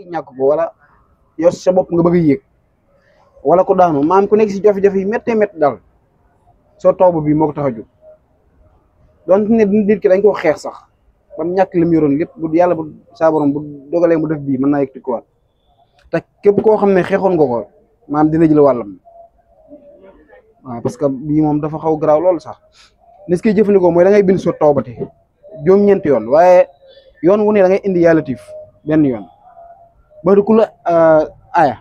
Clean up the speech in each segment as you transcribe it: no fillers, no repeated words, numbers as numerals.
ñàkk ko wala yow sa bopp nga bëgg a yéeg wala ko daanu maam ku nekk si jafe-jafe yi méttee métti daal soo tawba bi moo ko tax a jóg donte ne nit ki dañ koo xeex sax ba mu ñàkk li mu yoroon lépp bu yàlla bu saa borom bu dogalee mu def bii mën naa yëg ko waat te képp koo xam ne xeexoon nga ko maam dina jël wàllam waaw parce que bii moom dafa xaw garaaw loolu sax li koy jëfandikoo mooy da ngay bind soo tawbati juróom-ñeenti yoon waaye yoon wu ne da ngay indi yàlla tiif benn yoon ba du ku la aaya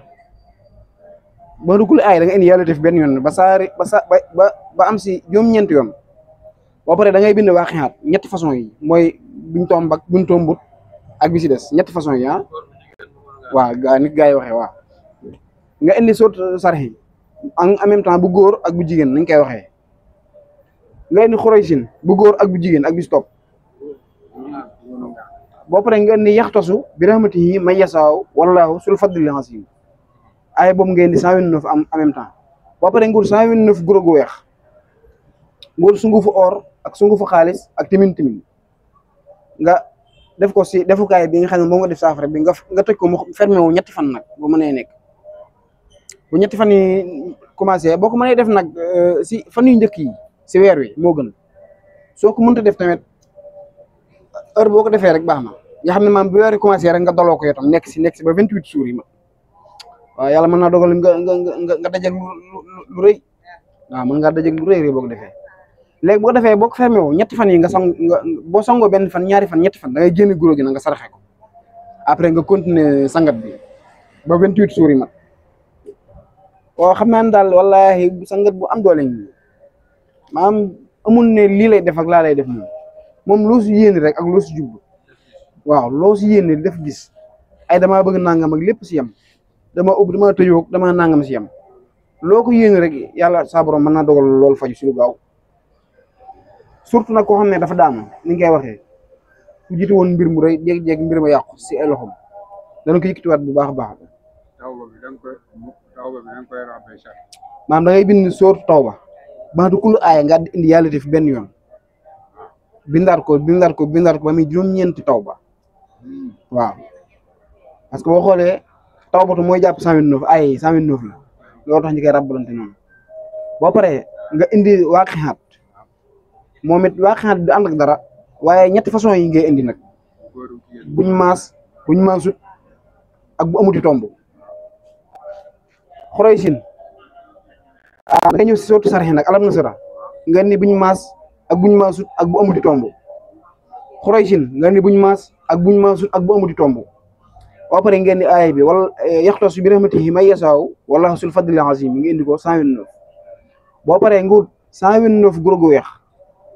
ba du ku la aaya da ngay indi yàlla tiif benn yoon ba saari ba am si juróom-ñeenti yoon boo paree da ngay bind waaqiaat ñetti façon yi mooy buñ tomb ak buñ tombut ak bi si des ñetti façon yi waaw gaa nit gaa yi waxee waaw nga indi soot sarxi en même temps bu góor ak bu jigéen nañ koy waxee nga indi xoroysin bu góor ak bu jigéen ak bi si topp boo paree nga indi yaxtasu bi rahmatihi may yasaaw wallaahu sul fadlil aziim ay boobu nga indi 129 am en même temps boo paree nguur 129 guro gu weex nguur sungufu or ak sungufu xaalis ak timin nga def ko si defukaay bi nga xam ne moom nga def saafara bi nga toj ko mu fermé wu ñetti fan nag bu mënee nekk bu ñetti fan yi commencé boo ko mënee def nag si fan yu njëkk yi si weer wi moo gën soo ko mënta def tamit heure boo ko defee rek baax na nga xam ne maam bu weer wi commencé rek nga daloo ko yow tam nekk si ba 28 jours yi ma waaw yàlla mën naa dogal nga dajal lu rëy waaw mën ngaa dajal lu rëy boo ko defee léegi boo ko defee boo ko fermé woo ñetti fan yi boo sangoo benn fan ñaari fan ñetti fan da ngay génne guro gi nag nga saraxe ko après nga continuer sangat bi ba 28 jours yi mat waaw xam naa ne daal wallaahi sangat bu am doole ngi maanaam amul ne lii lay def ak laa lay def moom loo si yéene rek ak loo si jublu waaw loo si yéene def gis ay damaa bëgg nangam ak lépp si yem dama tëjoog dama nangam si yem loo ko yéene rek yàlla saa borom mën naa dogal loolu faju si lu gaaw surtout nag koo xam ne dafa daanu ni nga koy waxee ku jiite woon mbir mu rëy jéeg-jéeg mbir ma yàqu si ay loxom dana ko yëkkatiwaat bu baax a baax tawba bi da nga koy ràbbee sax maanaam da ngay bind sóotu tawba ba du kulu aaya nga indi yàlla def benn yoon bindaat ko ba muy juróom-ñeenti tawba waaw parce que boo xoolee tawbatu mooy jàpp 129 ay 129 la loolu tax ñu koy rabbalante noonu boo paree nga indi waaqiaat moom it waaqiaat du ànd ak dara waaye ñetti façon yi ngay indi nag buñ maasut ak bu amuti tomb xoroy sin nga ñëw si sootu sarxi nag alam nasara nga indi buñ maas ak buñ maasut ak bu amuti tomb xoroy sin nga indi buñ maas ak buñ maasut ak bu amuti tomb boo pare ngeen di aay bi wala yaxtasu bi rahmatihi may yasaaw wallaahu sul fadlil aziim nga indi ko 129 boo paree nga wut 129 guro gu weex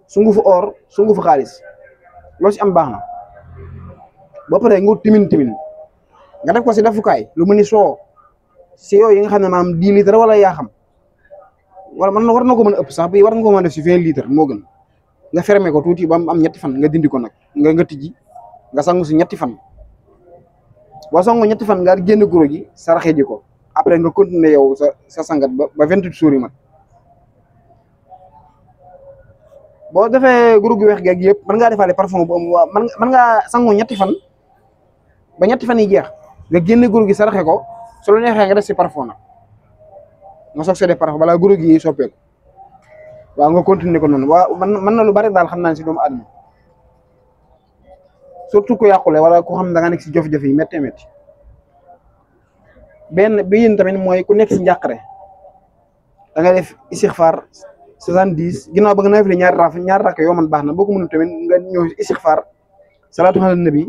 sungufu or sungufu xaalis loo si am baax na boo paree nga wut timin nga def ko si defukaay lu mu ni soo si yow yi nga xam ne maam 10 litres wala yaa xam wala man war na ko mën a ëpp sax bi war nga ko mën a def si 20 litres moo gën nga fermer ko tuuti ba mu am ñetti fan nga dindi ko nag nga tijji nga sangu si ñetti fan. boo songoo ñetti fan nga génn guro gi saraxe ji ko après nga continuer yow sa sangat ba 28 jours yi mat boo defee guro gu weex geeg yëpp mën ngaa defaale parfum bu am mën ngaa sangoo ñetti fan ba ñetti fan yi jeex nga génne guro gi saraxe ko su la neexee nga def si parfum nag nga soog see def parfum balaa guro gi soppeeku waaw nga continuer ko noonu waaw mën na lu bari daal xam naa si doomu aadama surtout ku yàqule wala ku xam ne da nga nekk si jafe-jafe yi métti benn bi yéen tamit mooy ku nekk si njàqare da nga def istixfaar 70 ginnaaw ba nga naafile ñaari rakk yoo man baax na boo ko mënul tamit nga ñëw istixfaar salaatu ala nabi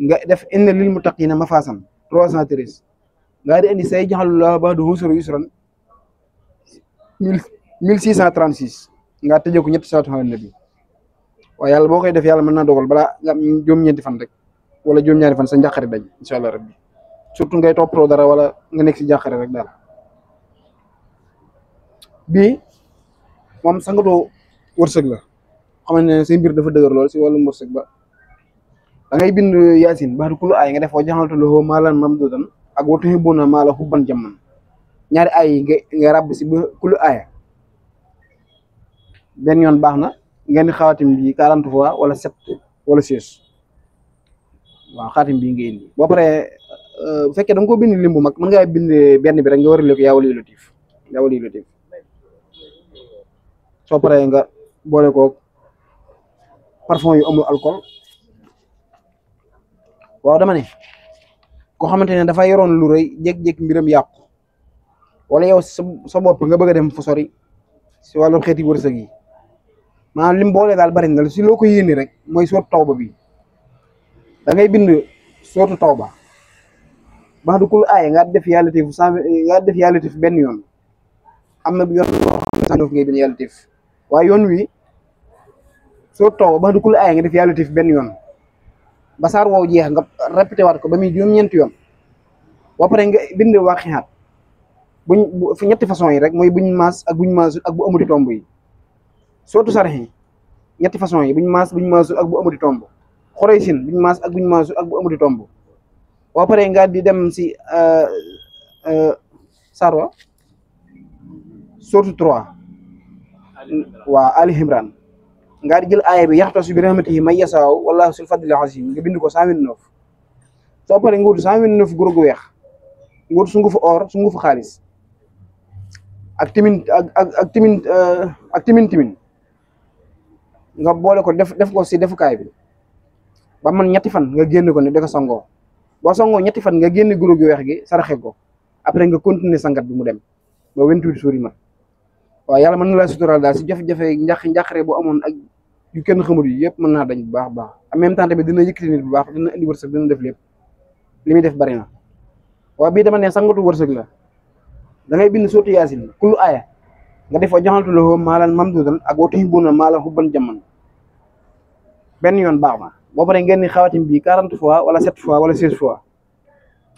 nga def inna lil muttaqina mafasan 313 nga di indi say jaxalullah ba'da usri yusran 1636 nga tëjee ko ñetti salaatu ala nabi waaye yàlla boo koy def yàlla mën naa dogal balaa nga am juróom-ñeenti fan rek wala juróom-ñaari fan sa njàqare daj incha allah rabbi surtout ngay toppatoo dara wala nga nekk si njàqare rek daal bii moom sangatoo wërsëg la xam ne seen mbir dafa dëgër lool si wàllum wërsëg ba da ngay bind yaasin baax du kulu aay nga def wa jaxaltu lahu maalan mamduudan ak wa tuhibbuuna maala hubban jamman ñaari aay yi nga ràbb si ba kulu aaya benn yoon baax na ngeen di xaatim bi 40 fois wala 7 wala 16 waaw xaatim bii nga indi boo paree bu fekkee da nga ko bind lim bu mag mën ngaa bind benn bi rek nga warale ko yaa waliyu latif yaa waliyu latif soo paree nga boole ko parfum yu amul alcool. waaw dama ne koo xamante ne dafa yoroon lu rëy jékki-jékki mbiram yàqu wala yow sa bopp nga bëgg a dem fu sori si wàllu xeeti wërsëg yi maanaam lim boole daal bari na si loo ko yéene rek mooy sootu tawba bi da ngay bind sootu tawba ba du kul aaye nga def yàlla tif nga def yàlla tif benn yoon am na yoon boo xam ne ngay bind yàlla tif waaye yoon wi sootu tawba ba du kul aaye nga def yàlla tif benn yoon ba saar woow jeex nga répété waat ko ba muy juróom-ñeenti yoon ba pare nga bind waaqiaat fu ñetti façon yi rek mooy buñ maas ak buñ maasut ak bu amuti tomb yi sootu sarxi ñetti façon yi buñ maas buñ maasut ak bu amuti tomb xoroy sin buñ maas ak buñ maasut ak bu amuti tomb ba pare nga di dem si sarwa sootu 3 waa Ali Imran nga di jël aaya bi yaxtasu bi rahmatihi man yasaaw wallahu sul fadlil azim nga bind ko 129 soo paree nga wut 129 guro gu weex nga wut sungufu or sungufu xaalis ak timin nga boole ko def ko si defukaay bi ba man ñetti fan nga génn ko ne da ko sangoo boo sangoo ñetti fan nga génn guro gu weex gi saraxe ko après nga continuer sangat bi mu dem ba 28 jours yi mat waaw yàlla mën na laa sutural daal si jafe-jafe njàqare bu amoon ak yu kenn xamul yi yëpp mën naa dañ bu baax baax en même temps tamit dina yëkkati nit bu baax dina indi wërsëg dina def lépp li muy def bari na waaw bii dama ne sangatu wërsëg la da ngay bind sootu yaasin kullu aaya nga def fa joxantu la maalan mamdudan ak wa tuhibbuuna maalan hubban jamman benn yoon baax na boo paree ngeen ni xawatim bii 40 fois wala 7 fois wala 16 fois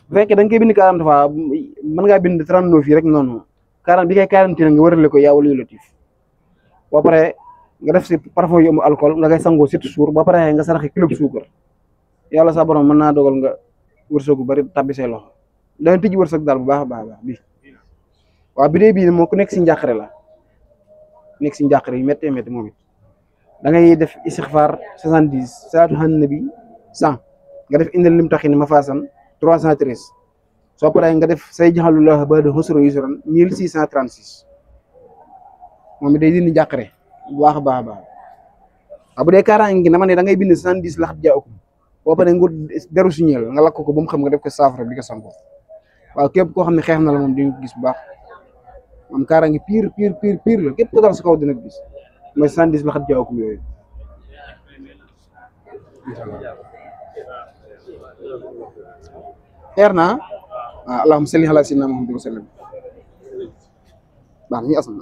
bu fekkee da nga koy bind 40 fois mën ngaa bind 39 yi rek noonu 40 bi kay 40 nga wërale ko yaa waliyu latif boo paree nga def si parfum yu amul alcool nga koy sangoo 7 jours ba pare nga saraxe kilo suukar yàlla sa borom mën naa dogal nga wërsëgu bari tabbi say loxo dana tijji wërsëg daal bu baax a baax bi waaw bi dee bii moo ku nekk si njàqare la nekk si njàqare yu méttee métti moom it da ngay def istixfaar 70 salaatu ala nabi 100 nga def indal lim taxin ma faasan 313 soo paree nga def say jaxalullah ba de xusru yusran 1636 moom it day dindi njàqare bu baax a baax a baax waaw bu dee kaaraange gi dama ne da ngay bind 70 laxat jaakum boo paree nga deru suñeel nga lakk ko ba mu xam nga def ko saafara bi ko sanko waaw képp koo xam ne xeex na la moom di nga ko gis bu baax moom kaaraange pire la képp ko dal sa kaw dina ko gis mooy 70 laxat jaakum yooyu leer na waaw allahumma salli ala sayyidina Muhammad wa sallam baax ni asam